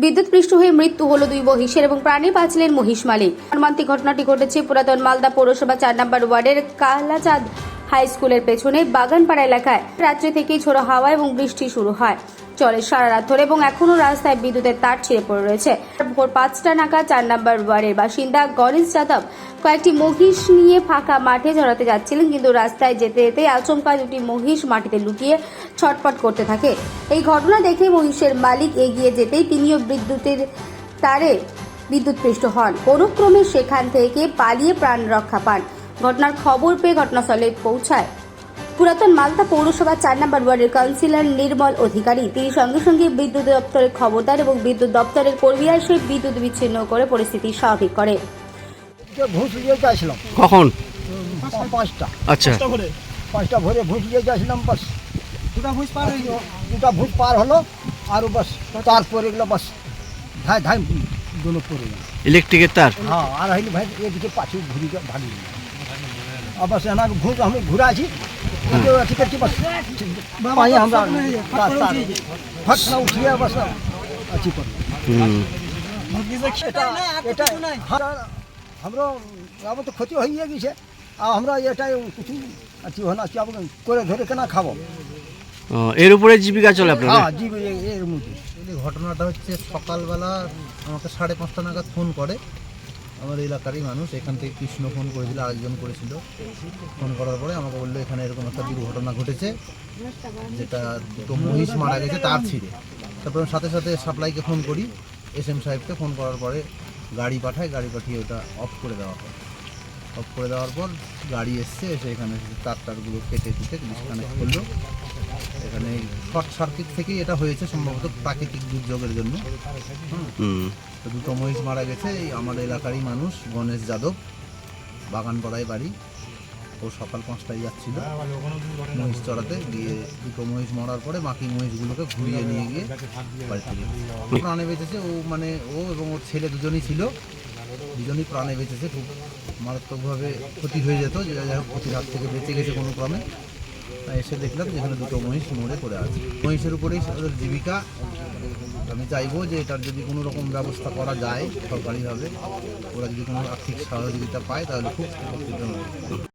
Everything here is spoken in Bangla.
বিদ্যুৎপৃষ্ট হয়ে মৃত্যু হলো দুই মহিষের এবং প্রাণে বাঁচলেন মহিষ মালিক। মর্মান্তিক ঘটনাটি ঘটেছে পুরাতন মালদা পৌরসভা 4 নম্বর ওয়ার্ডের কালাচাঁদ হাই স্কুলের পেছনে বাগানপাড়া এলাকায়। রাত্রি থেকেই ঝোড়ো হাওয়া এবং বৃষ্টি শুরু হয়, চলে সারা রাত ধরে এবং এখনো রাস্তায় বিদ্যুতের তার ছিঁড়ে পড়ে রয়েছে। ভোর 5টা নাগাদ 4 নম্বর ওয়ার্ডের বাসিন্দা গণেশ যাদব কয়েকটি মহিষ নিয়ে ফাঁকা মাঠে চড়াতে যাচ্ছিলেন, কিন্তু রাস্তায় যেতে যেতে আচমকা দুটি মহিষ মাটিতে লুটিয়ে ছটফট করতে থাকে। এই ঘটনা দেখে মহিষের মালিক এগিয়ে যেতেই তিনিও বিদ্যুতের তারে বিদ্যুৎপৃষ্ট হন। কোনো ক্রমে সেখান থেকে পালিয়ে প্রাণ রক্ষা পান। ঘটনার খবর পেয়ে ঘটনাস্থলে পৌঁছায় পুরাতন মালদা পৌরসভা 4 নম্বর ওয়ার্ডের কাউন্সিলর নির্মল অধিকারী। তিনি সঙ্গে সঙ্গে বিদ্যুৎ দপ্তরের খবর দেন এবং বিদ্যুৎ দপ্তরের কর্মীরা এসে বিদ্যুৎ বিচ্ছিন্ন করে পরিস্থিতি স্বাভাবিক করে। ভোট দিয়ে যাচ্ছিলাম কখন? 5টা। আচ্ছা, 5টা ভোরে ভোট দিয়ে যাচ্ছিলাম, বাস দুটা ভোট পার হলো আর বাস তারপরে এগুলো বাস ধাই ধাই দুটো পড়ে গেল। ইলেকট্রিকের তার। হ্যাঁ, আর হইনি ভাই এদিকে পাশে ঘুরি ভাগি আর বাস এনাকে ভোট আমি ঘুরে আছি ঠিক আছে, বাস পাই আমরা ঘটনা উঠিয়ে বাস আছি পড়ে এটা আমরা আমার তো ক্ষতি হয়ে গেছে আর আমরা এটাই কিছু আছি না করে ধরে কেনা খাবো। এর উপরে জীবিকা চলে আপনার? হ্যাঁ, এর মধ্যে ঘটনাটা হচ্ছে সকালবেলা আমাকে 5:30 নাগাদ ফোন করে আমার এলাকারই মানুষ। এখান থেকে কৃষ্ণ ফোন করেছিল, আরেকজন করেছিল। ফোন করার পরে আমাকে বললো এখানে এরকম একটা দুর্ঘটনা ঘটেছে, যেটা দুটো মহিষ মারা গেছে তার ছিঁড়ে। তারপরে সাথে সাথে সাপ্লাইকে ফোন করি, SM সাহেবকে ফোন করার পরে গাড়ি পাঠায়, গাড়ি পাঠিয়ে ওটা অফ করে দেওয়া হয়। অফ করে দেওয়ার পর গাড়ি এসে এখানে তারগুলো কেটে ডিসকানেক্ট করলো। এখানে শর্ট সার্কিট থেকেই এটা হয়েছে, সম্ভবত প্রাকৃতিক দুর্যোগের জন্য। তো দুটো মহিষ মারা গেছে। এই আমার এলাকারই মানুষ গণেশ যাদব, বাগানপাড়ায় বাড়ি। ও সকাল 5টায় যাচ্ছিল মহিষ চড়াতে, গিয়ে দুটো মহিষ মরার পরে বাকি মহিষগুলোকে ঘুরিয়ে নিয়ে গিয়ে বাড়িতে প্রাণে বেঁচেছে। ও এবং ওর ছেলে দুজনই ছিল, দুজনই প্রাণে বেঁচেছে। খুব মারাত্মকভাবে ক্ষতি হয়ে যেত, যে যাই হোক ক্ষতির হাত থেকে বেঁচে গেছে কোনো ক্রমে। এসে দেখলাম যেখানে দুটো মহিষ মরে পড়ে আছে। মহিষের উপরেই ওদের জীবিকা। আমি চাইবো যে এটার যদি কোনো রকম ব্যবস্থা করা যায় সরকারিভাবে, ওরা যদি কোনো আর্থিক সহযোগিতা পায় তাহলে খুব উপকৃত হবে।